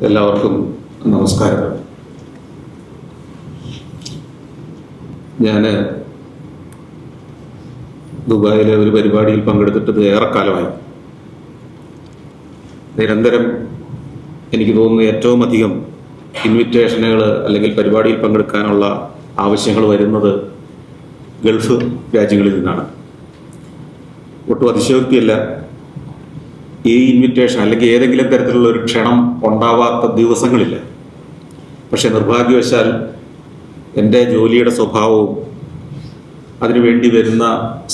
എല്ലാവർക്കും നമസ്കാരം. ഞാൻ ദുബായിലെ ഒരു പരിപാടിയിൽ പങ്കെടുത്തിട്ട് ഏറെക്കാലമായി. നിരന്തരം എനിക്ക് തോന്നുന്നു ഏറ്റവും അധികം ഇൻവിറ്റേഷനുകൾ അല്ലെങ്കിൽ പരിപാടിയിൽ പങ്കെടുക്കാനുള്ള ആവശ്യങ്ങൾ വരുന്നത് ഗൾഫ് രാജ്യങ്ങളിൽ നിന്നാണ്. ഒട്ടും അതിശയോക്തിയല്ല, ഈ ഇൻവിറ്റേഷൻ അല്ലെങ്കിൽ ഏതെങ്കിലും തരത്തിലുള്ള ഒരു ക്ഷണം ഉണ്ടാവാത്ത ദിവസങ്ങളില്ല. പക്ഷെ നിർഭാഗ്യവശാൽ എൻ്റെ ജോലിയുടെ സ്വഭാവവും അതിനുവേണ്ടി വരുന്ന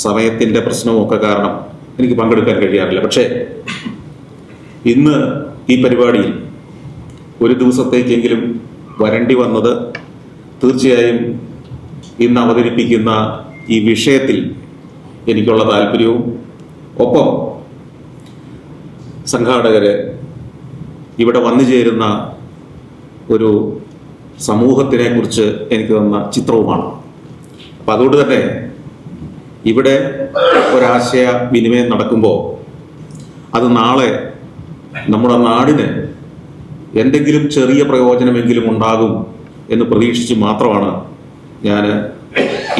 സമയത്തിൻ്റെ പ്രശ്നവും ഒക്കെ കാരണം എനിക്ക് പങ്കെടുക്കാൻ കഴിയാറില്ല. പക്ഷേ ഇന്ന് ഈ പരിപാടിയിൽ ഒരു ദിവസത്തേക്കെങ്കിലും വരേണ്ടി വന്നത് തീർച്ചയായും ഇന്ന് അവതരിപ്പിക്കുന്ന ഈ വിഷയത്തിൽ എനിക്കുള്ള താല്പര്യവും ഒപ്പം സംഘാടകര് ഇവിടെ വന്നു ചേരുന്ന ഒരു സമൂഹത്തിനെ കുറിച്ച് എനിക്ക് തന്ന ചിത്രവുമാണ്. അപ്പം അതുകൊണ്ട് തന്നെ ഇവിടെ ഒരാശയ വിനിമയം നടക്കുമ്പോൾ അത് നാളെ നമ്മുടെ നാടിന് എന്തെങ്കിലും ചെറിയ പ്രയോജനമെങ്കിലും ഉണ്ടാകും എന്ന് പ്രതീക്ഷിച്ച് മാത്രമാണ് ഞാൻ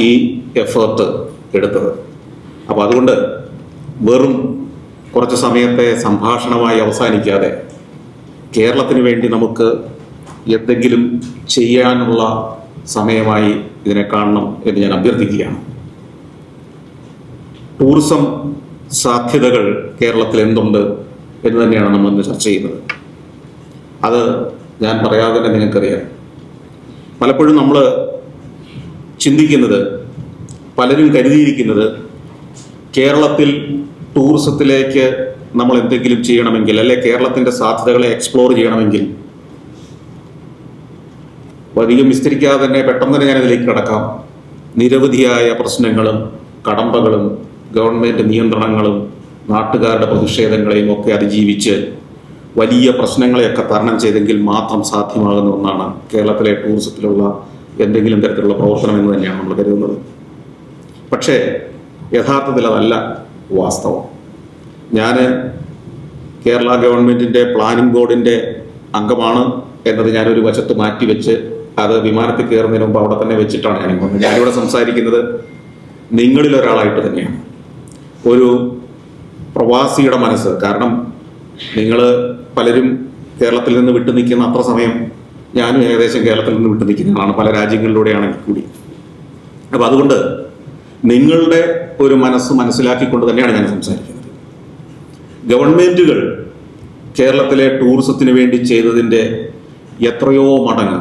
ഈ എഫേർട്ട് എടുത്തത്. അപ്പോൾ അതുകൊണ്ട് വെറും കുറച്ച് സമയത്തെ സംഭാഷണമായി അവസാനിക്കാതെ കേരളത്തിന് വേണ്ടി നമുക്ക് എന്തെങ്കിലും ചെയ്യാനുള്ള സമയമായി ഇതിനെ കാണണം എന്ന് ഞാൻ അഭ്യർത്ഥിക്കുകയാണ്. ടൂറിസം സാധ്യതകൾ കേരളത്തിൽ എന്തുണ്ട് എന്ന് തന്നെയാണ് നമ്മൾ ഇന്ന് ചർച്ച ചെയ്യുന്നത്. അത് ഞാൻ പറയാതെ തന്നെ നിങ്ങൾക്കറിയാം. പലപ്പോഴും നമ്മൾ ചിന്തിക്കുന്നത്, പലരും കരുതിയിരിക്കുന്നത്, കേരളത്തിൽ ടൂറിസത്തിലേക്ക് നമ്മൾ എന്തെങ്കിലും ചെയ്യണമെങ്കിൽ, അല്ലെ കേരളത്തിൻ്റെ സാധ്യതകളെ എക്സ്പ്ലോർ ചെയ്യണമെങ്കിൽ, അധികം വിസ്തരിക്കാതെ തന്നെ പെട്ടെന്ന് തന്നെ ഞാനിതിലേക്ക് കടക്കാം, നിരവധിയായ പ്രശ്നങ്ങളും കടമ്പകളും ഗവൺമെൻറ് നിയന്ത്രണങ്ങളും നാട്ടുകാരുടെ പ്രതിഷേധങ്ങളെയും ഒക്കെ അതിജീവിച്ച് വലിയ പ്രശ്നങ്ങളെയൊക്കെ തരണം ചെയ്തെങ്കിൽ മാത്രം സാധ്യമാകുന്ന ഒന്നാണ് കേരളത്തിലെ ടൂറിസത്തിലുള്ള എന്തെങ്കിലും തരത്തിലുള്ള പ്രവർത്തനം എന്ന് തന്നെയാണ് നമ്മൾ കരുതുന്നത്. പക്ഷേ യഥാർത്ഥത്തിൽ അതല്ല വാസ്തവം. ഞാൻ കേരള ഗവൺമെൻറ്റിൻ്റെ പ്ലാനിംഗ് ബോർഡിൻ്റെ അംഗമാണ് എന്നത് ഞാനൊരു വശത്ത് മാറ്റിവെച്ച് അത് വിമാനത്തിൽ കയറുന്നതിന് മുമ്പ് അവിടെ തന്നെ വെച്ചിട്ടാണ് ഞാനിവിടെ സംസാരിക്കുന്നത് നിങ്ങളിലൊരാളായിട്ട് തന്നെയാണ്. ഒരു പ്രവാസിയുടെ മനസ്സ്, കാരണം നിങ്ങൾ പലരും കേരളത്തിൽ നിന്ന് വിട്ടു നിൽക്കുന്ന അത്ര സമയം ഞാനും ഏകദേശം കേരളത്തിൽ നിന്ന് വിട്ടു നിൽക്കുന്നതാണ്, പല രാജ്യങ്ങളിലൂടെയാണെങ്കിൽ കൂടി. അപ്പം അതുകൊണ്ട് നിങ്ങളുടെ ഒരു മനസ്സ് മനസ്സിലാക്കിക്കൊണ്ട് തന്നെയാണ് ഞാൻ സംസാരിക്കുന്നത്. ഗവൺമെൻറ്റുകൾ കേരളത്തിലെ ടൂറിസത്തിന് വേണ്ടി ചെയ്തതിൻ്റെ എത്രയോ മടങ്ങ്,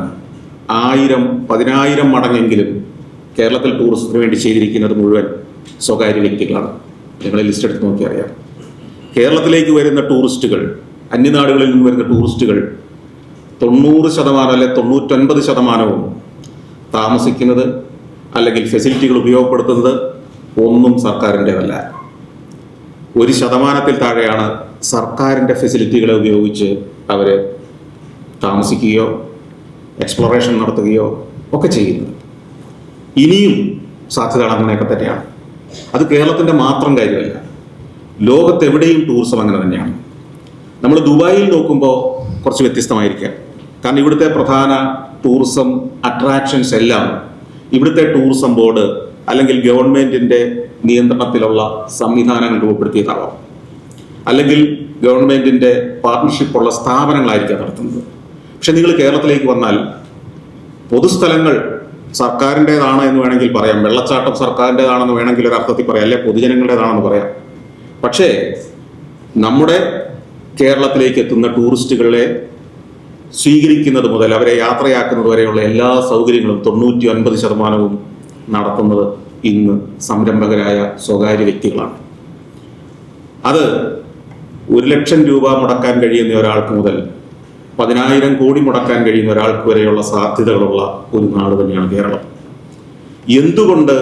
1000, 10,000 മടങ്ങെങ്കിലും കേരളത്തിൽ ടൂറിസത്തിന് വേണ്ടി ചെയ്തിരിക്കുന്നത് മുഴുവൻ സ്വകാര്യ വ്യക്തികളാണ്. നിങ്ങൾ ലിസ്റ്റ് എടുത്ത് നോക്കി അറിയാം. കേരളത്തിലേക്ക് വരുന്ന ടൂറിസ്റ്റുകൾ, അന്യനാടുകളിൽ നിന്ന് വരുന്ന ടൂറിസ്റ്റുകൾ 90% അല്ലെ 99% താമസിക്കുന്നത് അല്ലെങ്കിൽ ഫെസിലിറ്റികൾ ഉപയോഗപ്പെടുത്തുന്നത് ഒന്നും സർക്കാരിൻ്റെതല്ല. 1% താഴെയാണ് സർക്കാരിൻ്റെ ഫെസിലിറ്റികളെ ഉപയോഗിച്ച് അവർ താമസിക്കുകയോ എക്സ്പ്ലോറേഷൻ നടത്തുകയോ ഒക്കെ ചെയ്യുന്നത്. ഇനിയും സാധ്യത അങ്ങനെയൊക്കെ തന്നെയാണ്. അത് കേരളത്തിൻ്റെ മാത്രം കാര്യമല്ല, ലോകത്തെവിടെയും ടൂറിസം അങ്ങനെ തന്നെയാണ്. നമ്മൾ ദുബായിൽ നോക്കുമ്പോൾ കുറച്ച് വ്യത്യസ്തമായിരിക്കാം. കാരണം ഇവിടുത്തെ പ്രധാന ടൂറിസം അട്രാക്ഷൻസ് എല്ലാം ഇവിടുത്തെ ടൂറിസം ബോർഡ് അല്ലെങ്കിൽ ഗവൺമെൻറ്റിൻ്റെ നിയന്ത്രണത്തിലുള്ള സംവിധാനങ്ങൾ രൂപപ്പെടുത്തിയതാവാം, അല്ലെങ്കിൽ ഗവൺമെൻറ്റിൻ്റെ പാർട്ട്ണർഷിപ്പുള്ള സ്ഥാപനങ്ങളായിരിക്കാം നടത്തുന്നത്. പക്ഷെ നിങ്ങൾ കേരളത്തിലേക്ക് വന്നാൽ പൊതുസ്ഥലങ്ങൾ സർക്കാരിൻ്റെതാണ് എന്ന് വേണമെങ്കിൽ പറയാം, വെള്ളച്ചാട്ടം സർക്കാരിൻ്റെതാണെന്ന് വേണമെങ്കിൽ ഒരു അർത്ഥത്തിൽ പറയാം, അല്ലെ പൊതുജനങ്ങളുടേതാണെന്ന് പറയാം. പക്ഷേ നമ്മുടെ കേരളത്തിലേക്ക് എത്തുന്ന ടൂറിസ്റ്റുകളെ സ്വീകരിക്കുന്നത് മുതൽ അവരെ യാത്രയാക്കുന്നത് വരെയുള്ള എല്ലാ സൗകര്യങ്ങളും 99% നടത്തുന്നത് ഇന്ന് സംരംഭകരായ സ്വകാര്യ വ്യക്തികളാണ്. അത് 1,00,000 രൂപ മുടക്കാൻ കഴിയുന്ന ഒരാൾക്ക് മുതൽ 10,000 കോടി മുടക്കാൻ കഴിയുന്ന ഒരാൾക്ക് വരെയുള്ള സാധ്യതകളുള്ള ഒരു നാട് തന്നെയാണ് കേരളം. എന്തുകൊണ്ട്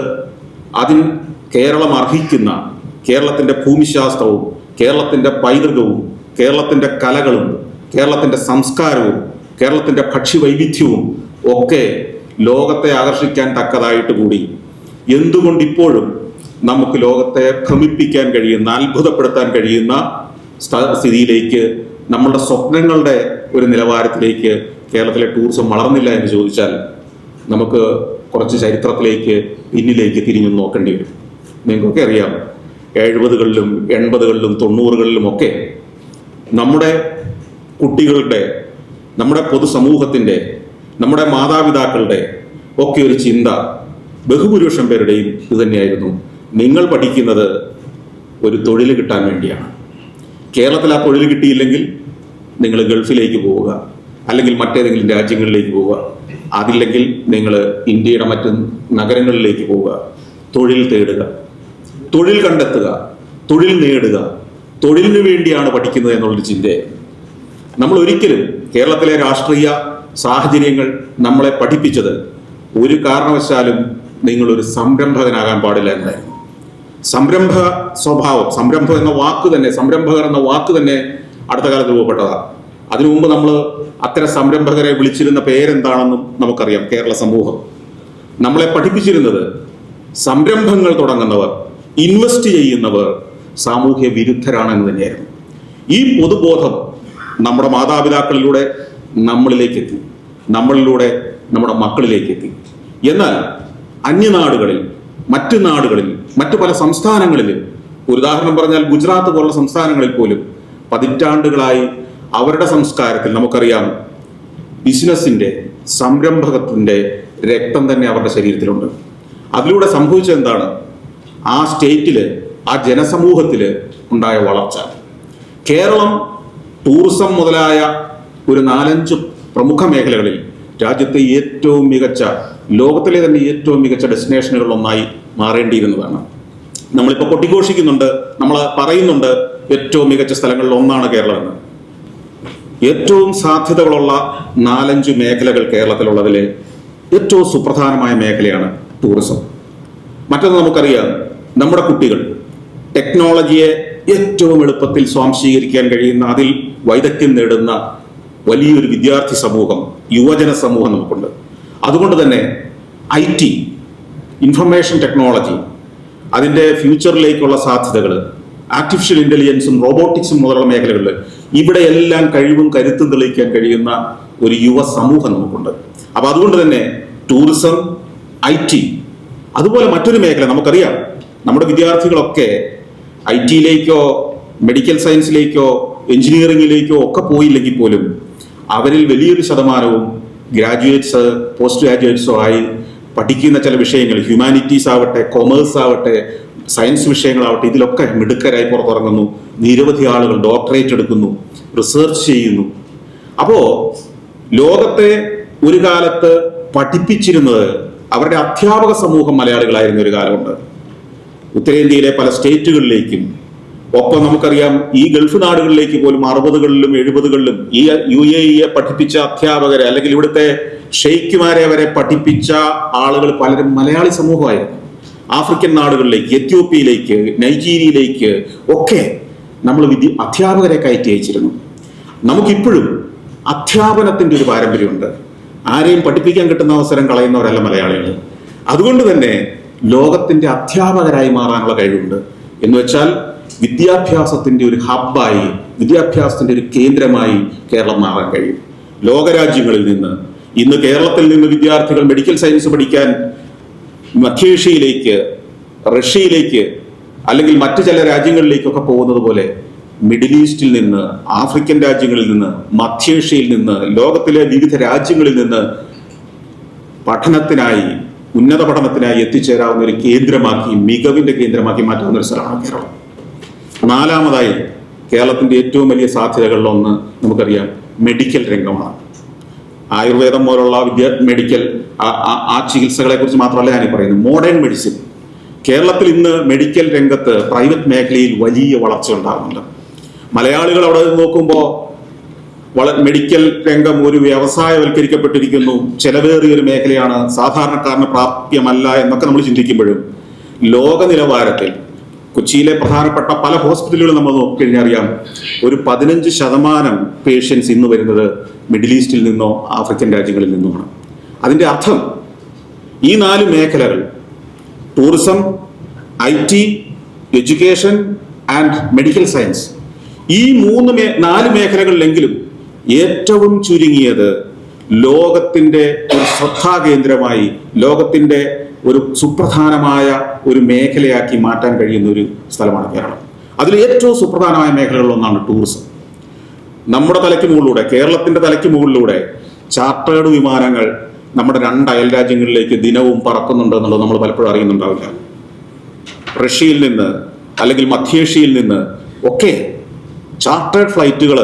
അതിന് കേരളം അർഹിക്കുന്ന കേരളത്തിൻ്റെ ഭൂമിശാസ്ത്രവും കേരളത്തിൻ്റെ പൈതൃകവും കേരളത്തിൻ്റെ കലകളും കേരളത്തിൻ്റെ സംസ്കാരവും കേരളത്തിൻ്റെ ഭക്ഷ്യവൈവിധ്യവും ഒക്കെ ലോകത്തെ ആകർഷിക്കാൻ തക്കതായിട്ട് കൂടി എന്തുകൊണ്ട് ഇപ്പോഴും നമുക്ക് ലോകത്തെ ഭ്രമിപ്പിക്കാൻ കഴിയുന്ന, അത്ഭുതപ്പെടുത്താൻ കഴിയുന്ന സ്ഥിതിയിലേക്ക് നമ്മളുടെ സ്വപ്നങ്ങളുടെ ഒരു നിലവാരത്തിലേക്ക് കേരളത്തിലെ ടൂറിസം വളർന്നില്ല എന്ന് ചോദിച്ചാൽ നമുക്ക് കുറച്ച് ചരിത്രത്തിലേക്ക് പിന്നിലേക്ക് തിരിഞ്ഞു നോക്കേണ്ടി വരും. നിങ്ങൾക്കൊക്കെ അറിയാം, 70കളിലും 80കളിലും 90കളിലും ഒക്കെ നമ്മുടെ കുട്ടികളുടെ, നമ്മുടെ പൊതുസമൂഹത്തിൻ്റെ, നമ്മുടെ മാതാപിതാക്കളുടെ ഒക്കെ ഒരു ചിന്ത ബഹുഭൂരിപക്ഷം പേരുടെയും ഇത് തന്നെയായിരുന്നു. നിങ്ങൾ പഠിക്കുന്നത് ഒരു തൊഴിൽ കിട്ടാൻ വേണ്ടിയാണ്. കേരളത്തിൽ ആ തൊഴിൽ കിട്ടിയില്ലെങ്കിൽ നിങ്ങൾ ഗൾഫിലേക്ക് പോവുക, അല്ലെങ്കിൽ മറ്റേതെങ്കിലും രാജ്യങ്ങളിലേക്ക് പോവുക, അതില്ലെങ്കിൽ നിങ്ങൾ ഇന്ത്യയുടെ മറ്റ് നഗരങ്ങളിലേക്ക് പോവുക, തൊഴിൽ തേടുക, തൊഴിൽ കണ്ടെത്തുക, തൊഴിൽ നേടുക, തൊഴിലിന് വേണ്ടിയാണ് പഠിക്കുന്നത് എന്നുള്ളൊരു ചിന്തയായിരുന്നു. നമ്മൾ ഒരിക്കലും കേരളത്തിലെ രാഷ്ട്രീയ സാഹചര്യങ്ങൾ നമ്മളെ പഠിപ്പിച്ചത് ഒരു കാരണവശാലും നിങ്ങളൊരു സംരംഭകനാകാൻ പാടില്ല എന്നായിരുന്നു. സംരംഭ സ്വഭാവം, സംരംഭം എന്ന വാക്ക് തന്നെ, സംരംഭകർ എന്ന വാക്ക് തന്നെ അടുത്ത കാലത്ത് രൂപപ്പെട്ടതാണ്. അതിനു മുമ്പ് നമ്മൾ അത്തരം സംരംഭകരെ വിളിച്ചിരുന്ന പേരെന്താണെന്നും നമുക്കറിയാം. കേരള സമൂഹം നമ്മളെ പഠിപ്പിച്ചിരുന്നത് സംരംഭങ്ങൾ തുടങ്ങുന്നവർ, ഇൻവെസ്റ്റ് ചെയ്യുന്നവർ സാമൂഹ്യ വിരുദ്ധരാണെന്ന് തന്നെയായിരുന്നു. ഈ പൊതുബോധം നമ്മുടെ മാതാപിതാക്കളിലൂടെ നമ്മളിലേക്ക് എത്തി, നമ്മളിലൂടെ നമ്മുടെ മക്കളിലേക്ക് എത്തി. എന്നാൽ അന്യനാടുകളിൽ, മറ്റു നാടുകളിൽ, മറ്റു പല സംസ്ഥാനങ്ങളിലും, ഒരു ഉദാഹരണം പറഞ്ഞാൽ ഗുജറാത്ത് പോലുള്ള സംസ്ഥാനങ്ങളിൽ പോലും പതിറ്റാണ്ടുകളായി അവരുടെ സംസ്കാരത്തിൽ നമുക്കറിയാം ബിസിനസിന്റെ, സംരംഭകത്വത്തിന്റെ രക്തം തന്നെ അവരുടെ ശരീരത്തിലുണ്ട്. അതിലൂടെ സംഭവിച്ചത് എന്താണ്? ആ സ്റ്റേറ്റില്, ആ ജനസമൂഹത്തില് ഉണ്ടായ വളർച്ച. കേരളം ടൂറിസം മുതലായ ഒരു 4-5 പ്രമുഖ മേഖലകളിൽ രാജ്യത്തെ ഏറ്റവും മികച്ച, ലോകത്തിലെ തന്നെ ഏറ്റവും മികച്ച ഡെസ്റ്റിനേഷനുകളിലൊന്നായി മാറേണ്ടിയിരുന്നതാണ്. നമ്മളിപ്പോൾ കൊട്ടിഘോഷിക്കുന്നുണ്ട്, നമ്മൾ പറയുന്നുണ്ട് ഏറ്റവും മികച്ച സ്ഥലങ്ങളിൽ ഒന്നാണ് കേരളം എന്ന്. ഏറ്റവും സാധ്യതകളുള്ള 4-5 മേഖലകൾ കേരളത്തിലുള്ളതിൽ ഏറ്റവും സുപ്രധാനമായ മേഖലയാണ് ടൂറിസം. മറ്റൊന്ന് നമുക്കറിയാം, നമ്മുടെ കുട്ടികൾ ടെക്നോളജിയെ ഏറ്റവും എളുപ്പത്തിൽ സ്വാംശീകരിക്കാൻ കഴിയുന്ന, അതിൽ വൈദഗ്ധ്യം നേടുന്ന വലിയൊരു വിദ്യാർത്ഥി സമൂഹം, യുവജന സമൂഹം നമുക്കുണ്ട്. അതുകൊണ്ട് തന്നെ IT, ഇൻഫർമേഷൻ ടെക്നോളജി, അതിൻ്റെ ഫ്യൂച്ചറിലേക്കുള്ള സാധ്യതകൾ, ആർട്ടിഫിഷ്യൽ ഇന്റലിജൻസും റോബോട്ടിക്സും മുതലുള്ള മേഖലകളിൽ ഇവിടെയെല്ലാം കഴിവും കരുത്തും തെളിയിക്കാൻ കഴിയുന്ന ഒരു യുവ സമൂഹം നമുക്കുണ്ട്. അപ്പൊ അതുകൊണ്ട് തന്നെ ടൂറിസം, IT, അതുപോലെ മറ്റൊരു മേഖല നമുക്കറിയാം, നമ്മുടെ വിദ്യാർത്ഥികളൊക്കെ IT-യിലേക്കോ മെഡിക്കൽ സയൻസിലേക്കോ എഞ്ചിനീയറിംഗിലേക്കോ ഒക്കെ പോയില്ലെങ്കിൽ പോലും അവരിൽ വലിയൊരു ശതമാനവും ഗ്രാജുവേറ്റ്സ്, പോസ്റ്റ് ഗ്രാജുവേറ്റ്സോ ആയി പഠിക്കുന്ന ചില വിഷയങ്ങൾ, ഹ്യൂമാനിറ്റീസ് ആവട്ടെ, കൊമേഴ്സ് ആവട്ടെ, സയൻസ് വിഷയങ്ങളാവട്ടെ, ഇതിലൊക്കെ മിടുക്കരായി പുറത്തിറങ്ങുന്നു. നിരവധി ആളുകൾ ഡോക്ടറേറ്റ് എടുക്കുന്നു, റിസർച്ച് ചെയ്യുന്നു. അപ്പോ ലോകത്തെ ഒരു കാലത്ത് പഠിപ്പിച്ചിരുന്നത് അവരുടെ അധ്യാപക സമൂഹം മലയാളികളായിരുന്ന ഒരു കാലമുണ്ട്. ഉത്തരേന്ത്യയിലെ പല സ്റ്റേറ്റുകളിലേക്കും, ഒപ്പം നമുക്കറിയാം ഈ ഗൾഫ് നാടുകളിലേക്ക് പോലും 60കളിലും 70കളിലും ഈ UAE പഠിപ്പിച്ച അധ്യാപകരെ, അല്ലെങ്കിൽ ഇവിടുത്തെ ഷെയ്ഖുമാരെ വരെ പഠിപ്പിച്ച ആളുകൾ പലരും മലയാളി സമൂഹമായിരുന്നു. ആഫ്രിക്കൻ നാടുകളിലേക്ക്, എത്യോപ്യയിലേക്ക്, നൈജീരിയയിലേക്ക് ഒക്കെ നമ്മൾ അധ്യാപകരെ കയറ്റി അയച്ചിരുന്നു. നമുക്കിപ്പോഴും അധ്യാപനത്തിന്റെ ഒരു പാരമ്പര്യമുണ്ട്. ആരെയും പഠിപ്പിക്കാൻ കിട്ടുന്ന അവസരം കളയുന്നവരല്ല മലയാളികൾ. അതുകൊണ്ട് തന്നെ ലോകത്തിന്റെ അധ്യാപകരായി മാറാനുള്ള കഴിവുണ്ട്. എന്ന് വെച്ചാൽ വിദ്യാഭ്യാസത്തിന്റെ ഒരു ഹബ്ബായി, വിദ്യാഭ്യാസത്തിന്റെ ഒരു കേന്ദ്രമായി കേരളം മാറാൻ കഴിയും. ലോകരാജ്യങ്ങളിൽ നിന്ന് ഇന്ന് കേരളത്തിൽ നിന്ന് വിദ്യാർത്ഥികൾ മെഡിക്കൽ സയൻസ് പഠിക്കാൻ മധ്യേഷ്യയിലേക്ക്, റഷ്യയിലേക്ക്, അല്ലെങ്കിൽ മറ്റു ചില രാജ്യങ്ങളിലേക്കൊക്കെ പോകുന്നത് പോലെ മിഡിൽ ഈസ്റ്റിൽ നിന്ന്, ആഫ്രിക്കൻ രാജ്യങ്ങളിൽ നിന്ന്, മധ്യേഷ്യയിൽ നിന്ന്, ലോകത്തിലെ വിവിധ രാജ്യങ്ങളിൽ നിന്ന് പഠനത്തിനായി, ഉന്നത പഠനത്തിനായി എത്തിച്ചേരാവുന്ന ഒരു കേന്ദ്രമാക്കി, മികവിന്റെ കേന്ദ്രമാക്കി മാറ്റാവുന്ന ഒരു സ്ഥലമാണ് കേരളം. 4-മതായി കേരളത്തിന്റെ ഏറ്റവും വലിയ സാധ്യതകളിലൊന്ന് നമുക്കറിയാം മെഡിക്കൽ രംഗമാണ്. ആയുർവേദം പോലുള്ള മെഡിക്കൽ ആ ചികിത്സകളെ കുറിച്ച് മാത്രമല്ല ഞാൻ പറയുന്നത്, മോഡേൺ മെഡിസിൻ. കേരളത്തിൽ ഇന്ന് മെഡിക്കൽ രംഗത്ത് പ്രൈവറ്റ് മേഖലയിൽ വലിയ വളർച്ച ഉണ്ടാകുന്നുണ്ട്. മലയാളികൾ അവിടെ നോക്കുമ്പോൾ മെഡിക്കൽ രംഗം ഒരു വ്യവസായവൽക്കരിക്കപ്പെട്ടിരിക്കുന്നു, ചെലവേറിയൊരു മേഖലയാണ്, സാധാരണക്കാരന് പ്രാപ്യമല്ല എന്നൊക്കെ നമ്മൾ ചിന്തിക്കുമ്പോഴും ലോക നിലവാരത്തിൽ കൊച്ചിയിലെ പ്രധാനപ്പെട്ട പല ഹോസ്പിറ്റലുകൾ നമ്മൾ നോക്കിക്കഴിഞ്ഞാൽ അറിയാം, ഒരു 15% പേഷ്യൻസ് ഇന്ന് വരുന്നത് മിഡിൽ ഈസ്റ്റിൽ നിന്നോ ആഫ്രിക്കൻ രാജ്യങ്ങളിൽ നിന്നുമാണ്. അതിൻ്റെ അർത്ഥം ഈ 4 മേഖലകൾ, tourism, IT, education and medical science, ഈ 4 മേഖലകളിലെങ്കിലും ഏറ്റവും ചുരുങ്ങിയത് ലോകത്തിൻ്റെ ഒരു ശ്രദ്ധാകേന്ദ്രമായി, ലോകത്തിൻ്റെ ഒരു സുപ്രധാനമായ ഒരു മേഖലയാക്കി മാറ്റാൻ കഴിയുന്ന ഒരു സ്ഥലമാണ് കേരളം. അതിൽ ഏറ്റവും സുപ്രധാനമായ മേഖലകളിലൊന്നാണ് ടൂറിസം. നമ്മുടെ തലയ്ക്ക് മുകളിലൂടെ, കേരളത്തിൻ്റെ തലയ്ക്ക് മുകളിലൂടെ ചാർട്ടേഡ് വിമാനങ്ങൾ നമ്മുടെ 2 അയൽ രാജ്യങ്ങളിലേക്ക് ദിനവും പറക്കുന്നുണ്ട് എന്നുള്ളത് നമ്മൾ പലപ്പോഴും അറിയുന്നുണ്ടാവില്ല. റഷ്യയിൽ നിന്ന് അല്ലെങ്കിൽ മധ്യേഷ്യയിൽ നിന്ന് ഒക്കെ ചാർട്ടേഡ് ഫ്ലൈറ്റുകൾ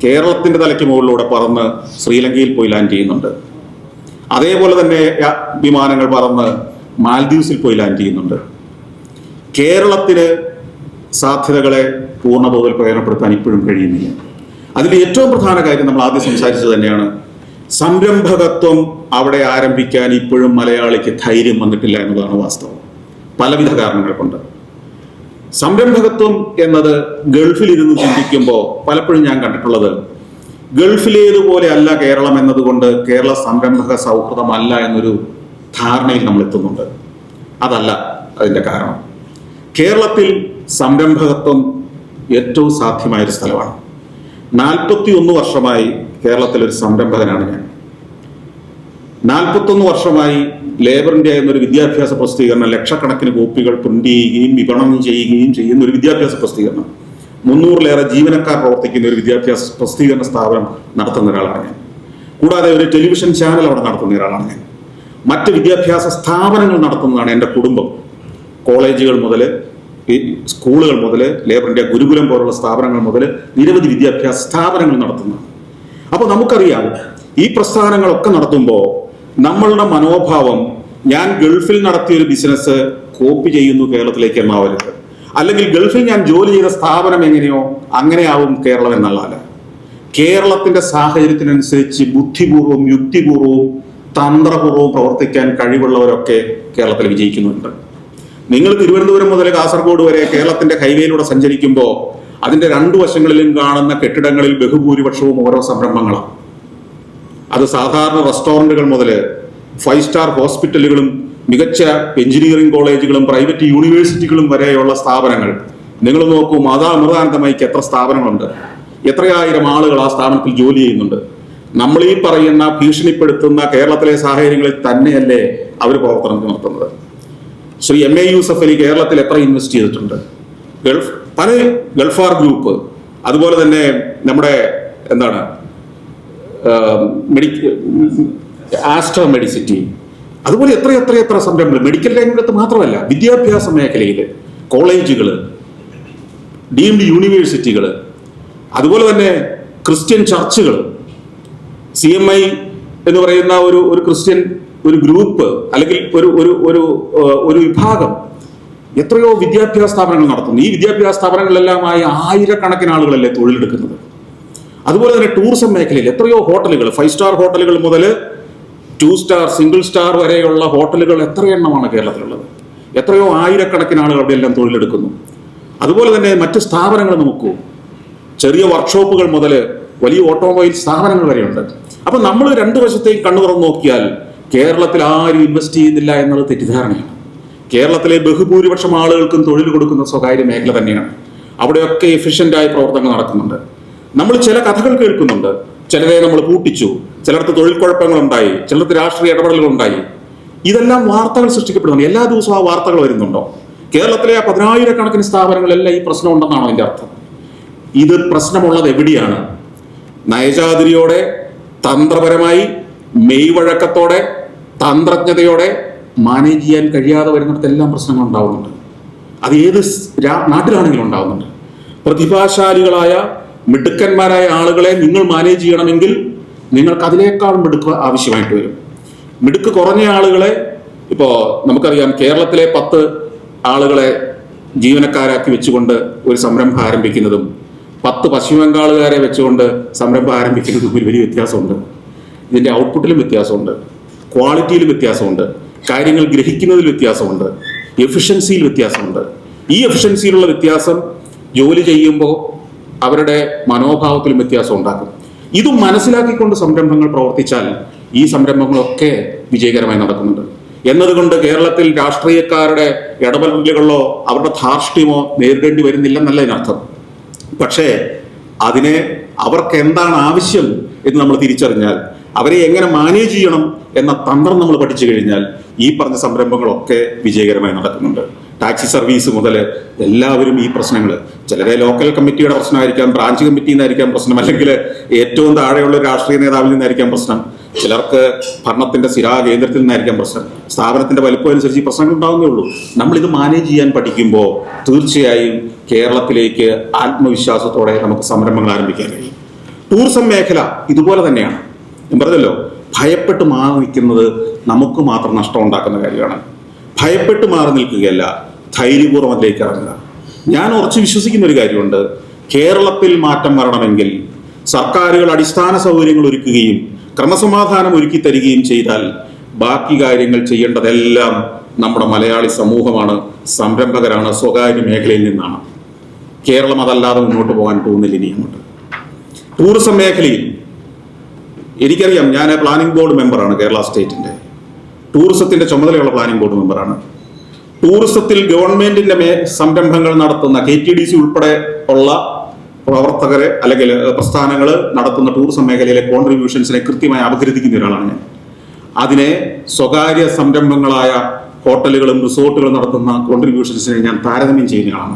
കേരളത്തിൻ്റെ തലയ്ക്ക് മുകളിലൂടെ പറന്ന് ശ്രീലങ്കയിൽ പോയി ലാൻഡ് ചെയ്യുന്നുണ്ട്. അതേപോലെ തന്നെ വിമാനങ്ങൾ പറന്ന് മാൽദീവ്സിൽ പോയി ലാൻഡ് ചെയ്യുന്നുണ്ട്. കേരളത്തിന് സാധ്യതകളെ പൂർണ്ണതോതിൽ പ്രയോജനപ്പെടുത്താൻ ഇപ്പോഴും കഴിയുന്നില്ല. അതിൽ ഏറ്റവും പ്രധാന കാര്യം നമ്മൾ ആദ്യം സംസാരിച്ചത് തന്നെയാണ്, സംരംഭകത്വം അവിടെ ആരംഭിക്കാൻ ഇപ്പോഴും മലയാളിക്ക് ധൈര്യം വന്നിട്ടില്ല എന്നതാണ് വാസ്തവം. പലവിധ കാരണങ്ങൾ കൊണ്ട്. സംരംഭകത്വം എന്നത് ഗൾഫിൽ ഇരുന്ന് ചിന്തിക്കുമ്പോൾ പലപ്പോഴും ഞാൻ കണ്ടിട്ടുള്ളത്, ഗൾഫിലേതുപോലെ അല്ല കേരളം എന്നതുകൊണ്ട് കേരള സംരംഭക സൗഹൃദമല്ല എന്നൊരു ധാരണയിൽ നമ്മൾ എത്തുന്നുണ്ട്. അതല്ല അതിൻ്റെ കാരണം. കേരളത്തിൽ സംരംഭകത്വം ഏറ്റവും സാധ്യമായൊരു സ്ഥലമാണ്. 41 വർഷമായി കേരളത്തിലൊരു സംരംഭകനാണ് ഞാൻ. 41 വർഷമായി ലേബർ ഇന്ത്യ എന്നൊരു വിദ്യാഭ്യാസ പ്രസിദ്ധീകരണം ലക്ഷക്കണക്കിന് കോപ്പികൾ പ്രിന്റ് ചെയ്യുകയും വിപണനം ചെയ്യുകയും ചെയ്യുന്ന ഒരു വിദ്യാഭ്യാസ പ്രസിദ്ധീകരണം, 300-ലേറെ ജീവനക്കാർ പ്രവർത്തിക്കുന്ന ഒരു വിദ്യാഭ്യാസ പ്രസിദ്ധീകരണ സ്ഥാപനം നടത്തുന്ന ഒരാളാണ് ഞാൻ. കൂടാതെ ഒരു ടെലിവിഷൻ ചാനൽ അവിടെ നടത്തുന്ന ഒരാളാണ് ഞാൻ. മറ്റ് വിദ്യാഭ്യാസ സ്ഥാപനങ്ങൾ നടത്തുന്നതാണ് എൻ്റെ കുടുംബം. കോളേജുകൾ മുതൽ സ്കൂളുകൾ മുതൽ ലേബർ ഇന്ത്യ ഗുരുകുലം പോലുള്ള സ്ഥാപനങ്ങൾ മുതൽ നിരവധി വിദ്യാഭ്യാസ സ്ഥാപനങ്ങൾ നടത്തുന്നു. അപ്പോൾ നമുക്കറിയാം, ഈ പ്രസ്ഥാനങ്ങളൊക്കെ നടത്തുമ്പോൾ നമ്മളുടെ മനോഭാവം, ഞാൻ ഗൾഫിൽ നടത്തിയൊരു ബിസിനസ് കോപ്പി ചെയ്യുന്നു കേരളത്തിലേക്ക് എന്നാവരുത്, അല്ലെങ്കിൽ ഗൾഫിൽ ഞാൻ ജോലി ചെയ്ത സ്ഥാപനം എങ്ങനെയോ അങ്ങനെയാവും കേരളം എന്നുള്ളതല്ല. കേരളത്തിന്റെ സാഹചര്യത്തിനനുസരിച്ച് ബുദ്ധിപൂർവ്വം, യുക്തിപൂർവ്വവും തന്ത്രപൂർവ്വവും പ്രവർത്തിക്കാൻ കഴിവുള്ളവരൊക്കെ കേരളത്തിൽ വിജയിക്കുന്നുണ്ട്. നിങ്ങൾ തിരുവനന്തപുരം മുതൽ കാസർഗോഡ് വരെ കേരളത്തിന്റെ ഹൈവേയിലൂടെ സഞ്ചരിക്കുമ്പോൾ അതിന്റെ 2 വശങ്ങളിലും കാണുന്ന കെട്ടിടങ്ങളിൽ ബഹുഭൂരിപക്ഷവും ഓരോ സംരംഭങ്ങളാണ്. അത് സാധാരണ റെസ്റ്റോറൻറ്റുകൾ മുതൽ 5 സ്റ്റാർ ഹോസ്പിറ്റലുകളും മികച്ച എഞ്ചിനീയറിംഗ് കോളേജുകളും പ്രൈവറ്റ് യൂണിവേഴ്സിറ്റികളും വരെയുള്ള സ്ഥാപനങ്ങൾ. നിങ്ങൾ നോക്കൂ, അമൃതാനന്ദമയ്ക്ക് എത്ര സ്ഥാപനങ്ങളുണ്ട്, എത്രയായിരം ആളുകൾ ആ സ്ഥാപനത്തിൽ ജോലി ചെയ്യുന്നുണ്ട്. നമ്മൾ ഈ പറയുന്ന ഭീഷണിപ്പെടുത്തുന്ന കേരളത്തിലെ സാഹചര്യങ്ങളിൽ തന്നെയല്ലേ അവർ പ്രവർത്തനം നടത്തുന്നത്. ശ്രീ MA യൂസഫ് അലി കേരളത്തിൽ എത്ര ഇൻവെസ്റ്റ് ചെയ്തിട്ടുണ്ട്? ഗൾഫാർ ഗ്രൂപ്പ്, അതുപോലെ തന്നെ നമ്മുടെ ആസ്ട്ര മെഡിസിറ്റി, അതുപോലെ എത്ര സംരംഭങ്ങൾ മെഡിക്കൽ രംഗത്ത് മാത്രമല്ല, വിദ്യാഭ്യാസ മേഖലയിൽ കോളേജുകൾ, ഡീംഡ് യൂണിവേഴ്സിറ്റികൾ, അതുപോലെ തന്നെ ക്രിസ്ത്യൻ ചർച്ചുകൾ, CMI എന്ന് പറയുന്ന ഒരു ക്രിസ്ത്യൻ ഒരു ഗ്രൂപ്പ് അല്ലെങ്കിൽ ഒരു വിഭാഗം എത്രയോ വിദ്യാഭ്യാസ സ്ഥാപനങ്ങൾ നടത്തുന്നു. ഈ വിദ്യാഭ്യാസ സ്ഥാപനങ്ങളിലെല്ലാമായി ആയിരക്കണക്കിന് ആളുകളല്ലേ തൊഴിലെടുക്കുന്നത്. അതുപോലെ തന്നെ ടൂറിസം മേഖലയിൽ എത്രയോ ഹോട്ടലുകൾ, 5 സ്റ്റാർ ഹോട്ടലുകൾ മുതൽ 2 സ്റ്റാർ, സിംഗിൾ സ്റ്റാർ വരെയുള്ള ഹോട്ടലുകൾ എത്ര എണ്ണമാണ് കേരളത്തിലുള്ളത്. എത്രയോ ആയിരക്കണക്കിന് ആളുകൾ അവിടെയെല്ലാം തൊഴിലെടുക്കുന്നു. അതുപോലെ തന്നെ മറ്റ് സ്ഥാപനങ്ങൾ നോക്കൂ, ചെറിയ വർക്ക്ഷോപ്പുകൾ മുതൽ വലിയ ഓട്ടോമൊബൈൽ സ്ഥാപനങ്ങൾ വരെയുണ്ട്. അപ്പൊ നമ്മൾ 2 വശത്തേക്ക് കണ്ണു തുറന്ന് നോക്കിയാൽ കേരളത്തിൽ ആരും ഇൻവെസ്റ്റ് ചെയ്യുന്നില്ല എന്നുള്ളത് തെറ്റിദ്ധാരണയാണ്. കേരളത്തിലെ ബഹുഭൂരിപക്ഷം ആളുകൾക്കും തൊഴിൽ കൊടുക്കുന്ന സ്വകാര്യ മേഖല തന്നെയാണ്. അവിടെയൊക്കെ എഫിഷ്യൻ്റായ പ്രവർത്തനങ്ങൾ നടക്കുന്നുണ്ട്. നമ്മൾ ചില കഥകൾ കേൾക്കുന്നുണ്ട്. ചിലരെ നമ്മൾ പൂട്ടിച്ചു, ചിലർക്ക് തൊഴിൽ കുഴപ്പങ്ങളുണ്ടായി, ചിലർക്ക് രാഷ്ട്രീയ ഇടപെടലുകളുണ്ടായി. ഇതെല്ലാം വാർത്തകൾ സൃഷ്ടിക്കപ്പെടുന്നുണ്ട്. എല്ലാ ദിവസവും ആ വാർത്തകൾ വരുന്നുണ്ടോ? കേരളത്തിലെ 10,000-കണക്കിന് സ്ഥാപനങ്ങളെല്ലാം ഈ പ്രശ്നം ഉണ്ടെന്നാണോ അതിൻ്റെ അർത്ഥം? ഇത് പ്രശ്നമുള്ളത് എവിടെയാണ്? നയചാതുരിയോടെ, തന്ത്രപരമായി, മെയ്വഴക്കത്തോടെ, തന്ത്രജ്ഞതയോടെ മാനേജ് ചെയ്യാൻ കഴിയാതെ വരുന്നിടത്തെല്ലാം പ്രശ്നങ്ങൾ ഉണ്ടാവുന്നുണ്ട്. അത് ഏത് നാട്ടിലാണെങ്കിലും ഉണ്ടാവുന്നുണ്ട്. പ്രതിഭാശാലികളായ മിടുക്കന്മാരായ ആളുകളെ നിങ്ങൾ മാനേജ് ചെയ്യണമെങ്കിൽ നിങ്ങൾക്ക് അതിനേക്കാളും മിടുക്ക് ആവശ്യമായിട്ട് വരും. മിടുക്ക് കുറഞ്ഞ ആളുകളെ, ഇപ്പോൾ നമുക്കറിയാം, കേരളത്തിലെ 10 ആളുകളെ ജീവനക്കാരാക്കി വെച്ചുകൊണ്ട് ഒരു സംരംഭം ആരംഭിക്കുന്നതും 10 പശ്ചിമ ബംഗാളുകാരെ വെച്ചുകൊണ്ട് സംരംഭം ആരംഭിക്കുന്നതും വലിയ വ്യത്യാസമുണ്ട്. ഇതിൻ്റെ ഔട്ട്പുട്ടിലും വ്യത്യാസമുണ്ട്, ക്വാളിറ്റിയിലും വ്യത്യാസമുണ്ട്, കാര്യങ്ങൾ ഗ്രഹിക്കുന്നതിൽ വ്യത്യാസമുണ്ട്, എഫിഷ്യൻസിയിൽ വ്യത്യാസമുണ്ട്. ഈ എഫിഷ്യൻസിയിലുള്ള വ്യത്യാസം ജോലി ചെയ്യുമ്പോൾ അവരുടെ മനോഭാവത്തിലും വ്യത്യാസം ഉണ്ടാക്കും. ഇതും മനസ്സിലാക്കിക്കൊണ്ട് സംരംഭങ്ങൾ പ്രവർത്തിച്ചാൽ ഈ സംരംഭങ്ങളൊക്കെ വിജയകരമായി നടക്കുന്നുണ്ട്. എന്നതുകൊണ്ട് കേരളത്തിൽ രാഷ്ട്രീയക്കാരുടെ ഇടപെടലുകളോ അവരുടെ ധാർഷ്ട്യമോ നേരിടേണ്ടി വരുന്നില്ലെന്നല്ല ഇതിനർത്ഥം. പക്ഷേ അതിനെ അവർക്ക് എന്താണ് ആവശ്യം എന്ന് നമ്മൾ തിരിച്ചറിഞ്ഞാൽ, അവരെ എങ്ങനെ മാനേജ് ചെയ്യണം എന്ന തന്ത്രം നമ്മൾ പഠിച്ചു കഴിഞ്ഞാൽ ഈ പറഞ്ഞ സംരംഭങ്ങളൊക്കെ വിജയകരമായി നടക്കുന്നുണ്ട്. ടാക്സി സർവീസ് മുതൽ എല്ലാവരും ഈ പ്രശ്നങ്ങൾ, ചിലരെ ലോക്കൽ കമ്മിറ്റിയുടെ പ്രശ്നമായിരിക്കാം, ബ്രാഞ്ച് കമ്മിറ്റിയിൽ നിന്നായിരിക്കാം പ്രശ്നം, അല്ലെങ്കിൽ ഏറ്റവും താഴെയുള്ള രാഷ്ട്രീയ നേതാവിൽ നിന്നായിരിക്കാം പ്രശ്നം, ചിലർക്ക് ഭരണത്തിന്റെ സ്ഥിരാ കേന്ദ്രത്തിൽ നിന്നായിരിക്കാം പ്രശ്നം. സ്ഥാപനത്തിന്റെ വലുപ്പം അനുസരിച്ച് ഈ പ്രശ്നങ്ങൾ ഉണ്ടാവുന്നേ ഉള്ളൂ. നമ്മളിത് മാനേജ് ചെയ്യാൻ പഠിക്കുമ്പോൾ തീർച്ചയായും കേരളത്തിലേക്ക് ആത്മവിശ്വാസത്തോടെ നമുക്ക് സംരംഭങ്ങൾ ആരംഭിക്കാൻ കഴിയും. ടൂറിസം മേഖല ഇതുപോലെ തന്നെയാണ്. ഞാൻ പറഞ്ഞല്ലോ, ഭയപ്പെട്ട് മാറി നിൽക്കുന്നത് നമുക്ക് മാത്രം നഷ്ടം ഉണ്ടാക്കുന്ന കാര്യമാണ്. ഭയപ്പെട്ട് മാറി നിൽക്കുകയല്ല, ധൈര്യപൂർവ്വം അതിലേക്ക് ഇറങ്ങുക. ഞാൻ ഉറച്ചു വിശ്വസിക്കുന്ന ഒരു കാര്യമുണ്ട്, കേരളത്തിൽ മാറ്റം വരണമെങ്കിൽ സർക്കാരുകൾ അടിസ്ഥാന സൗകര്യങ്ങൾ ഒരുക്കുകയും ക്രമസമാധാനം ഒരുക്കി തരികയും ചെയ്താൽ ബാക്കി കാര്യങ്ങൾ ചെയ്യേണ്ടതെല്ലാം നമ്മുടെ മലയാളി സമൂഹമാണ്, സംരംഭകരാണ്, സ്വകാര്യ മേഖലയിൽ നിന്നാണ്. കേരളം അതല്ലാതെ മുന്നോട്ട് പോകാൻ പോകുന്നില്ല ഇനി അങ്ങോട്ട്. ടൂറിസം മേഖലയിൽ എനിക്കറിയാം, ഞാൻ പ്ലാനിംഗ് ബോർഡ് മെമ്പറാണ് കേരള സ്റ്റേറ്റിന്റെ. ടൂറിസത്തിന്റെ ചുമതലയുള്ള പ്ലാനിംഗ് ബോർഡ് മെമ്പറാണ്. ടൂറിസത്തിൽ ഗവൺമെന്റിന്റെ സംരംഭങ്ങൾ നടത്തുന്ന KTDC ഉൾപ്പെടെ ഉള്ള പ്രവർത്തകരെ അല്ലെങ്കിൽ പ്രസ്ഥാനങ്ങൾ നടത്തുന്ന ടൂറിസം മേഖലയിലെ കോൺട്രിബ്യൂഷൻസിനെ കൃത്യമായി അപഗ്രഥിക്കുന്ന ഒരാളാണ് ഞാൻ. അതിനെ സ്വകാര്യ സംരംഭങ്ങളായ ഹോട്ടലുകളും റിസോർട്ടുകളും നടത്തുന്ന കോൺട്രിബ്യൂഷൻസിനെ ഞാൻ താരതമ്യം ചെയ്യുന്നതാണ്.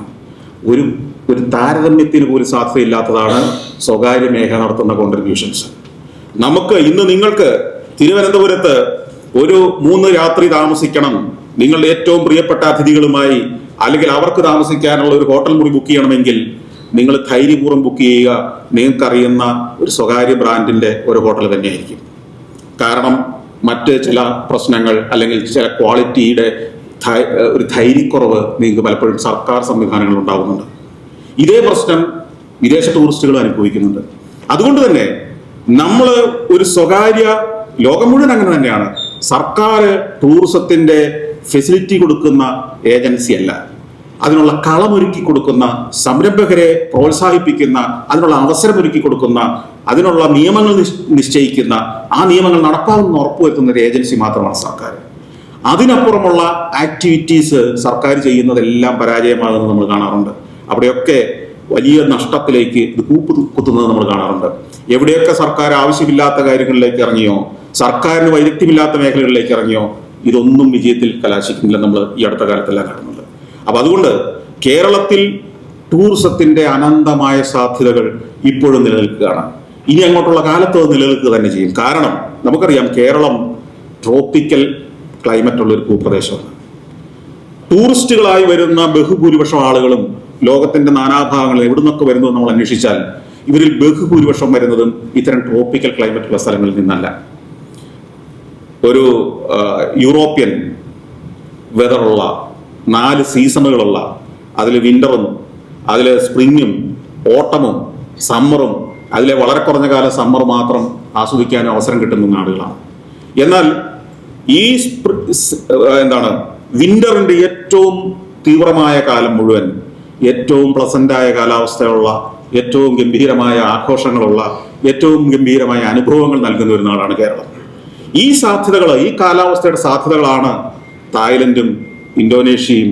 ഒരു താരതമ്യത്തിന് പോലും സാധ്യതയില്ലാത്തതാണ് സ്വകാര്യ മേഖല നടത്തുന്ന കോൺട്രിബ്യൂഷൻസ്. നമുക്ക് ഇന്ന് നിങ്ങൾക്ക് തിരുവനന്തപുരത്ത് ഒരു 3 രാത്രി താമസിക്കണം, നിങ്ങളുടെ ഏറ്റവും പ്രിയപ്പെട്ട അതിഥികളുമായി, അല്ലെങ്കിൽ അവർക്ക് താമസിക്കാനുള്ള ഒരു ഹോട്ടൽ മുറി ബുക്ക് ചെയ്യണമെങ്കിൽ നിങ്ങൾ ധൈര്യപൂർവ്വം ബുക്ക് ചെയ്യുക. നിങ്ങൾക്കറിയുന്ന ഒരു സ്വകാര്യ ബ്രാൻഡിന്റെ ഒരു ഹോട്ടൽ തന്നെയായിരിക്കും. കാരണം മറ്റ് ചില പ്രശ്നങ്ങൾ അല്ലെങ്കിൽ ചില ക്വാളിറ്റിയുടെ ഒരു ധൈര്യക്കുറവ് നിങ്ങൾക്ക് പലപ്പോഴും സർക്കാർ സംവിധാനങ്ങൾ ഉണ്ടാകുന്നുണ്ട്. ഇതേ പ്രശ്നം വിദേശ ടൂറിസ്റ്റുകൾ അനുഭവിക്കുന്നുണ്ട്. അതുകൊണ്ട് തന്നെ നമ്മൾ ഒരു സ്വകാര്യ, ലോകം മുഴുവൻ അങ്ങനെ തന്നെയാണ്, സർക്കാർ ടൂറിസത്തിന്റെ ഫെസിലിറ്റി കൊടുക്കുന്ന ഏജൻസി അല്ല. അതിനുള്ള കളമൊരുക്കി കൊടുക്കുന്ന, സംരംഭകരെ പ്രോത്സാഹിപ്പിക്കുന്ന, അതിനുള്ള അവസരമൊരുക്കി കൊടുക്കുന്ന, അതിനുള്ള നിയമങ്ങൾ നിശ്ചയിക്കുന്ന, ആ നിയമങ്ങൾ നടപ്പാകുമെന്ന് ഉറപ്പുവരുത്തുന്ന ഒരു ഏജൻസി മാത്രമാണ് സർക്കാർ. അതിനപ്പുറമുള്ള ആക്ടിവിറ്റീസ് സർക്കാർ ചെയ്യുന്നതെല്ലാം പരാജയമാകുന്നത് നമ്മൾ കാണാറുണ്ട്. അവിടെയൊക്കെ വലിയ നഷ്ടത്തിലേക്ക് ഇത് കുത്തുന്നത് നമ്മൾ കാണാറുണ്ട്. എവിടെയൊക്കെ സർക്കാർ ആവശ്യമില്ലാത്ത കാര്യങ്ങളിലേക്ക് ഇറങ്ങിയോ, സർക്കാരിന് വൈദഗ്ധ്യമില്ലാത്ത മേഖലകളിലേക്ക് ഇറങ്ങിയോ, ഇതൊന്നും വിജയത്തിൽ കലാശിക്കുന്നില്ല നമ്മൾ ഈ അടുത്ത കാലത്തെല്ലാം കാണുന്നുണ്ട്. അപ്പൊ അതുകൊണ്ട് കേരളത്തിൽ ടൂറിസത്തിന്റെ അനന്തമായ സാധ്യതകൾ ഇപ്പോഴും നിലനിൽക്കുകയാണ്. ഇനി അങ്ങോട്ടുള്ള കാലത്ത് നിലനിൽക്കുക തന്നെ ചെയ്യും. കാരണം നമുക്കറിയാം, കേരളം ട്രോപ്പിക്കൽ ക്ലൈമറ്റ് ഉള്ള ഒരു ഭൂപ്രദേശമാണ്. ടൂറിസ്റ്റുകളായി വരുന്ന ബഹുഭൂരിപക്ഷം ആളുകളും ലോകത്തിന്റെ നാനാഭാഗങ്ങളിൽ എവിടെ നിന്നൊക്കെ വരുന്നത് നമ്മൾ അന്വേഷിച്ചാൽ ഇവരിൽ ബഹുഭൂരിപക്ഷം വരുന്നതും ഇത്തരം ട്രോപ്പിക്കൽ ക്ലൈമറ്റ് ഉള്ള സ്ഥലങ്ങളിൽ നിന്നല്ല. ഒരു യൂറോപ്യൻ വെതറുള്ള 4 സീസണുകളുള്ള, അതിൽ വിന്ററും അതിൽ സ്പ്രിങ്ങും ഓട്ടമും സമ്മറും, അതിലെ വളരെ കുറഞ്ഞ കാലം സമ്മർ മാത്രം ആസ്വദിക്കാൻ അവസരം കിട്ടുന്ന നാടുകളാണ്. എന്നാൽ ഈ വിന്ററിന്റെ ഏറ്റവും തീവ്രമായ കാലം മുഴുവൻ ഏറ്റവും പ്ലസന്റായ കാലാവസ്ഥയുള്ള, ഏറ്റവും ഗംഭീരമായ ആഘോഷങ്ങളുള്ള, ഏറ്റവും ഗംഭീരമായ അനുഭവങ്ങൾ നൽകുന്ന ഒരു നാടാണ് കേരളം. ഈ സാധ്യതകൾ, ഈ കാലാവസ്ഥയുടെ സാധ്യതകളാണ് തായ്ലൻഡും ഇന്തോനേഷ്യയും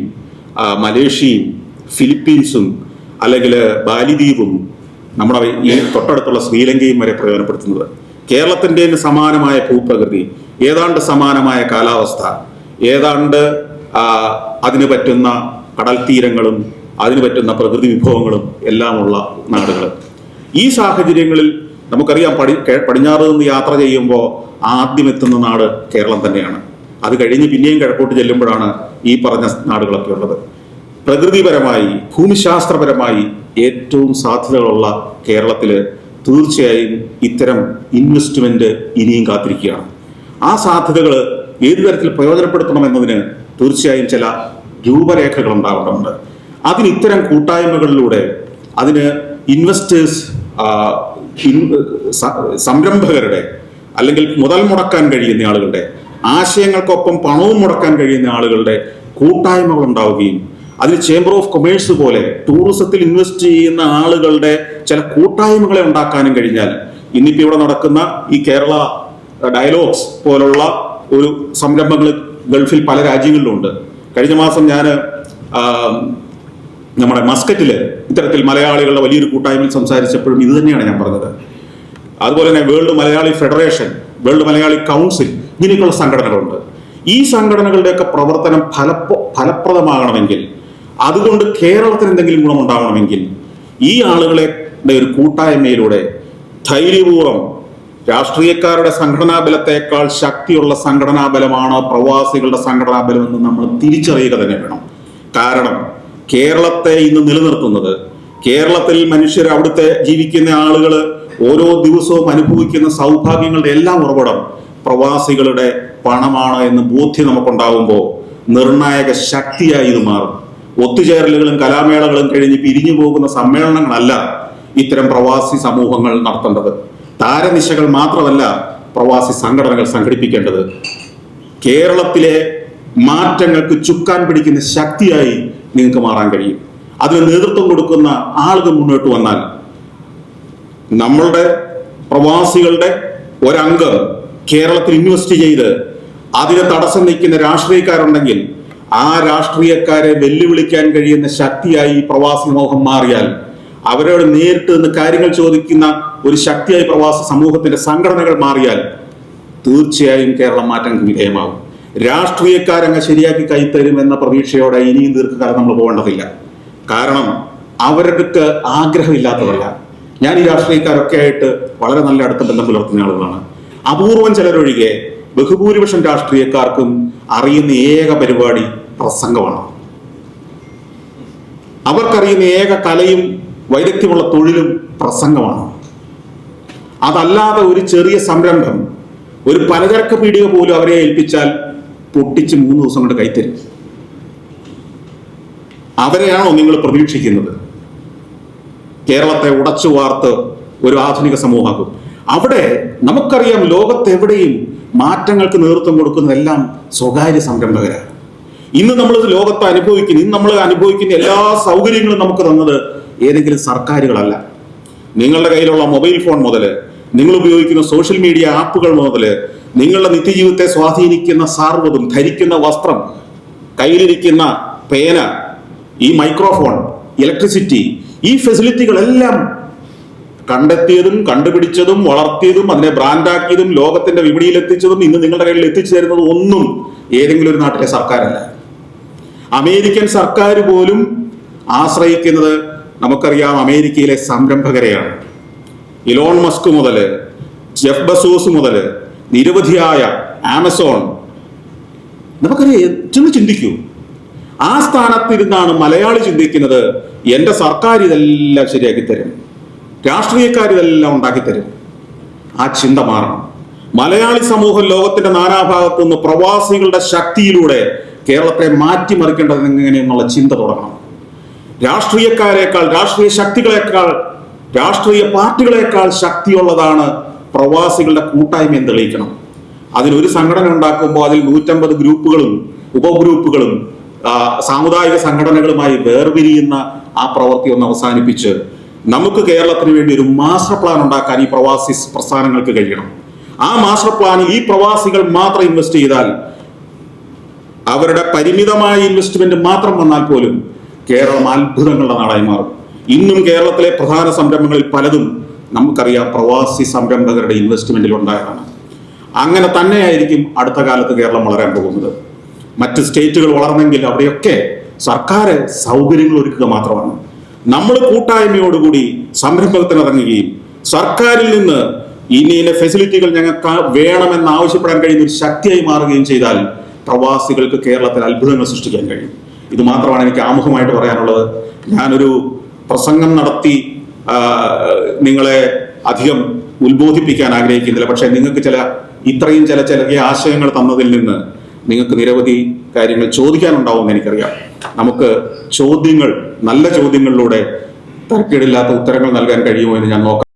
മലേഷ്യയും ഫിലിപ്പീൻസും അല്ലെങ്കിൽ ബാലിദ്വീപും നമ്മുടെ ഈ തൊട്ടടുത്തുള്ള ശ്രീലങ്കയും വരെ പ്രയോജനപ്പെടുത്തുന്നത്. കേരളത്തിൻ്റെ സമാനമായ ഭൂപ്രകൃതി, ഏതാണ്ട് സമാനമായ കാലാവസ്ഥ, ഏതാണ്ട് അതിന് പറ്റുന്ന കടൽ തീരങ്ങളും അതിന് പറ്റുന്ന പ്രകൃതി വിഭവങ്ങളും എല്ലാമുള്ള നാടുകൾ. ഈ സാഹചര്യങ്ങളിൽ നമുക്കറിയാം, പടിഞ്ഞാറ് നിന്ന് യാത്ര ചെയ്യുമ്പോൾ ആദ്യം എത്തുന്ന നാട് കേരളം തന്നെയാണ്. അത് കഴിഞ്ഞ് പിന്നെയും കിഴക്കോട്ട് ചെല്ലുമ്പോഴാണ് ഈ പറഞ്ഞ നാടുകളൊക്കെ ഉള്ളത്. പ്രകൃതിപരമായി, ഭൂമിശാസ്ത്രപരമായി ഏറ്റവും സാധ്യതകളുള്ള കേരളത്തിൽ തീർച്ചയായും ഇത്തരം ഇൻവെസ്റ്റ്മെന്റ് ഇനിയും കാത്തിരിക്കുകയാണ്. ആ സാധ്യതകൾ ഏതു തരത്തിൽ പ്രയോജനപ്പെടുത്തണമെന്നതിന് തീർച്ചയായും ചില രൂപരേഖകൾ ഉണ്ടാവേണ്ടതുണ്ട്. അതിന് ഇത്തരം കൂട്ടായ്മകളിലൂടെ, അതിന് ഇൻവെസ്റ്റേഴ്സ്, സംരംഭകരുടെ അല്ലെങ്കിൽ മുതൽ മുടക്കാൻ കഴിയുന്ന ആളുകളുടെ, ആശയങ്ങൾക്കൊപ്പം പണവും മുടക്കാൻ കഴിയുന്ന ആളുകളുടെ കൂട്ടായ്മകൾ ഉണ്ടാവുകയും, അതിന് ചേംബർ ഓഫ് കൊമേഴ്സ് പോലെ ടൂറിസത്തിൽ ഇൻവെസ്റ്റ് ചെയ്യുന്ന ആളുകളുടെ ചില കൂട്ടായ്മകളെ ഉണ്ടാക്കാനും കഴിഞ്ഞാൽ, ഇന്നിപ്പോൾ ഇവിടെ നടക്കുന്ന ഈ കേരള ഡയലോഗ്സ് പോലുള്ള ഒരു സംരംഭങ്ങൾ ഗൾഫിൽ പല രാജ്യങ്ങളിലുണ്ട്. കഴിഞ്ഞ മാസം ഞാൻ നമ്മുടെ മസ്കറ്റിൽ ഇത്തരത്തിൽ മലയാളികളുടെ വലിയൊരു കൂട്ടായ്മയിൽ സംസാരിച്ചപ്പോഴും ഇത് തന്നെയാണ് ഞാൻ പറഞ്ഞത്. അതുപോലെ തന്നെ world Malayali federation, world Malayali council, ഇങ്ങനെയൊക്കെയുള്ള സംഘടനകളുണ്ട്. ഈ സംഘടനകളുടെയൊക്കെ പ്രവർത്തനം ഫലപ്രദമാകണമെങ്കിൽ, അതുകൊണ്ട് കേരളത്തിന് എന്തെങ്കിലും ഗുണമുണ്ടാകണമെങ്കിൽ ഈ ആളുകളെ ഒരു കൂട്ടായ്മയിലൂടെ ധൈര്യപൂർവ്വം, രാഷ്ട്രീയക്കാരുടെ സംഘടനാ ബലത്തെക്കാൾ ശക്തിയുള്ള സംഘടനാ ബലമാണ് പ്രവാസികളുടെ സംഘടനാ ബലം എന്ന് നമ്മൾ തിരിച്ചറിയുക തന്നെ വേണം. കാരണം കേരളത്തെ ഇന്ന് നിലനിർത്തുന്നത്, കേരളത്തിൽ മനുഷ്യർ, അവിടുത്തെ ജീവിക്കുന്ന ആളുകൾ ഓരോ ദിവസവും അനുഭവിക്കുന്ന സൗഭാഗ്യങ്ങളുടെ എല്ലാം ഉറവിടം പ്രവാസികളുടെ പണമാണ് എന്ന് ബോധ്യം നമുക്കുണ്ടാകുമ്പോൾ നിർണായക ശക്തിയായി ഇത് മാറും. ഒത്തുചേരലുകളും കലാമേളകളും കഴിഞ്ഞ് പിരിഞ്ഞു പോകുന്ന സമ്മേളനങ്ങളല്ല ഇത്തരം പ്രവാസി സമൂഹങ്ങൾ നടത്തേണ്ടത്. താരനിശകൾ മാത്രമല്ല പ്രവാസി സംഘടനകൾ സംഘടിപ്പിക്കേണ്ടത്. കേരളത്തിലെ മാറ്റങ്ങൾക്ക് ചുക്കാൻ പിടിക്കുന്ന ശക്തിയായി നിങ്ങൾക്ക് മാറാൻ കഴിയും. അതിന് നേതൃത്വം കൊടുക്കുന്ന ആളുകൾ മുന്നോട്ട് വന്നാൽ, നമ്മളുടെ പ്രവാസികളുടെ ഒരംഗം കേരളത്തിൽ ഇൻവെസ്റ്റ് ചെയ്ത് അതിന് തടസ്സം നിൽക്കുന്ന രാഷ്ട്രീയക്കാരുണ്ടെങ്കിൽ ആ രാഷ്ട്രീയക്കാരെ വെല്ലുവിളിക്കാൻ കഴിയുന്ന ശക്തിയായി പ്രവാസി സമൂഹം മാറിയാൽ, അവരോട് നേരിട്ട് നിന്ന് കാര്യങ്ങൾ ചോദിക്കുന്ന ഒരു ശക്തിയായി പ്രവാസി സമൂഹത്തിന്റെ സംഘടനകൾ മാറിയാൽ തീർച്ചയായും കേരളം മാറ്റങ്ങൾക്ക് വിധേയമാകും. രാഷ്ട്രീയക്കാരങ്ങ് ശരിയാക്കി കൈത്തരും എന്ന പ്രതീക്ഷയോടെ ഇനിയും ദീർഘകാലം നമ്മൾ പോകേണ്ടതില്ല. കാരണം അവർക്ക് ആഗ്രഹമില്ലാത്തതല്ല. ഞാൻ ഈ രാഷ്ട്രീയക്കാരൊക്കെ ആയിട്ട് വളരെ നല്ല അടുത്ത ബന്ധം പുലർത്തുന്ന ആളുകളാണ്. അപൂർവം ചിലരൊഴികെ ബഹുഭൂരിപക്ഷം രാഷ്ട്രീയക്കാർക്കും അറിയുന്ന ഏക പരിപാടി പ്രസംഗമാണ്. അവർക്കറിയുന്ന ഏക കലയും വൈദഗ്ധ്യമുള്ള തൊഴിലും പ്രസംഗമാണ്. അതല്ലാതെ ഒരു ചെറിയ സംരംഭം, ഒരു പലചരക്ക് പീടിക പോലും അവരെ ഏൽപ്പിച്ചാൽ പൊട്ടിച്ച് 3 ദിവസം കൊണ്ട് കൈത്തരും. അവരെയാണോ നിങ്ങൾ പ്രതീക്ഷിക്കുന്നത് കേരളത്തെ ഉടച്ചു വാർത്ത് ഒരു ആധുനിക സമൂഹമാക്കും? അവിടെ നമുക്കറിയാം, ലോകത്തെവിടെയും മാറ്റങ്ങൾക്ക് നേതൃത്വം കൊടുക്കുന്നതെല്ലാം സ്വകാര്യ സംരംഭകരാണ്. ഇന്ന് നമ്മൾ ലോകത്ത് അനുഭവിക്കുന്ന എല്ലാ സൗകര്യങ്ങളും നമുക്ക് തന്നത് ഏതെങ്കിലും സർക്കാരുകളല്ല. നിങ്ങളുടെ കയ്യിലുള്ള മൊബൈൽ ഫോൺ മുതൽ, നിങ്ങൾ ഉപയോഗിക്കുന്ന സോഷ്യൽ മീഡിയ ആപ്പുകൾ മുതൽ, നിങ്ങളുടെ നിത്യജീവിതത്തെ സ്വാധീനിക്കുന്ന സർവ്വതും, ധരിക്കുന്ന വസ്ത്രം, കയ്യിലിരിക്കുന്ന പേന, ഈ മൈക്രോഫോൺ, ഇലക്ട്രിസിറ്റി, ഈ ഫെസിലിറ്റികളെല്ലാം കണ്ടെത്തിയതും കണ്ടുപിടിച്ചതും വളർത്തിയതും അതിനെ ബ്രാൻഡാക്കിയതും ലോകത്തിന്റെ വിപണിയിൽ എത്തിച്ചതും ഇന്ന് നിങ്ങളുടെ കയ്യിൽ എത്തിച്ചു തരുന്നതും ഒന്നും ഏതെങ്കിലും ഒരു നാട്ടിലെ സർക്കാരല്ല. അമേരിക്കൻ സർക്കാർ പോലും ആശ്രയിക്കുന്നത് നമുക്കറിയാം അമേരിക്കയിലെ സംരംഭകരെയാണ്. ഇലോൺ മസ്ക് മുതൽ ജെഫ് ബസോസ് മുതൽ നിരവധിയായ ആമസോൺ, നമുക്കറിയാം. ചെന്ന് ചിന്തിക്കൂ, ആ സ്ഥാനത്തിരുന്നാണ് മലയാളി ചിന്തിക്കുന്നത്, എന്റെ സർക്കാർ ഇതെല്ലാം ശരിയാക്കി തരും, രാഷ്ട്രീയക്കാർ ഇതെല്ലാം ഉണ്ടാക്കിത്തരും. ആ ചിന്ത മാറണം. മലയാളി സമൂഹം ലോകത്തിന്റെ നാനാഭാഗത്തു നിന്ന് പ്രവാസികളുടെ ശക്തിയിലൂടെ കേരളത്തെ മാറ്റിമറിക്കേണ്ടത് എങ്ങനെയെന്നുള്ള ചിന്ത തുടങ്ങണം. രാഷ്ട്രീയക്കാരേക്കാൾ, രാഷ്ട്രീയ ശക്തികളെക്കാൾ, രാഷ്ട്രീയ പാർട്ടികളെക്കാൾ ശക്തിയുള്ളതാണ് പ്രവാസികളുടെ കൂട്ടായ്മ എന്ന് തെളിയിക്കണം. അതിനൊരു സംഘടന ഉണ്ടാക്കുമ്പോൾ അതിൽ 150 ഗ്രൂപ്പുകളും ഉപഗ്രൂപ്പുകളും സാമുദായിക സംഘടനകളുമായി വേർപിരിയുന്ന ആ പ്രവൃത്തി ഒന്ന് അവസാനിപ്പിച്ച് നമുക്ക് കേരളത്തിന് വേണ്ടി ഒരു മാസ്റ്റർ പ്ലാൻ ഉണ്ടാക്കാൻ ഈ പ്രവാസി പ്രസ്ഥാനങ്ങൾക്ക് കഴിയണം. ആ മാസ്റ്റർ പ്ലാനിൽ ഈ പ്രവാസികൾ മാത്രം ഇൻവെസ്റ്റ് ചെയ്താൽ, അവരുടെ പരിമിതമായ ഇൻവെസ്റ്റ്മെന്റ് മാത്രം വന്നാൽ പോലും കേരളം അത്ഭുതങ്ങളുടെ നാടായി മാറും. ഇന്നും കേരളത്തിലെ പ്രധാന സംരംഭങ്ങളിൽ പലതും നമുക്കറിയാം പ്രവാസി സംരംഭകരുടെ ഇൻവെസ്റ്റ്മെന്റിൽ ഉണ്ടായതാണ്. അങ്ങനെ തന്നെയായിരിക്കും അടുത്ത കാലത്ത് കേരളം വളരാൻ പോകുന്നത്. മറ്റ് സ്റ്റേറ്റുകൾ വളർന്നെങ്കിൽ അവിടെയൊക്കെ സർക്കാർ സൗകര്യങ്ങൾ ഒരുക്കുക മാത്രമാണ്. നമ്മൾ കൂട്ടായ്മയോടുകൂടി സംരംഭത്തിന് ഇറങ്ങുകയും സർക്കാരിൽ നിന്ന് ഇന്ന ഫെസിലിറ്റികൾ ഞങ്ങൾക്ക് വേണമെന്ന് ആവശ്യപ്പെടാൻ കഴിയുന്ന ഒരു ശക്തിയായി മാറുകയും ചെയ്താൽ പ്രവാസികൾക്ക് കേരളത്തിൽ അത്ഭുതങ്ങൾ സൃഷ്ടിക്കാൻ കഴിയും. ഇത് മാത്രമാണ് എനിക്ക് ആമുഖമായിട്ട് പറയാനുള്ളത്. ഞാനൊരു പ്രസംഗം നടത്തി നിങ്ങളെ അധികം ഉത്ബോധിപ്പിക്കാൻ ആഗ്രഹിക്കുന്നില്ല. പക്ഷെ നിങ്ങൾക്ക് ഇത്രയും ചില ആശയങ്ങൾ തന്നതിൽ നിന്ന് നിങ്ങൾക്ക് നിരവധി കാര്യങ്ങൾ ചോദിക്കാനുണ്ടാവുമെന്ന് എനിക്കറിയാം. നമുക്ക് ചോദ്യങ്ങൾ, നല്ല ചോദ്യങ്ങളിലൂടെ തരക്കേടില്ലാത്ത ഉത്തരങ്ങൾ നൽകാൻ കഴിയുമോ എന്ന് ഞാൻ നോക്കാം.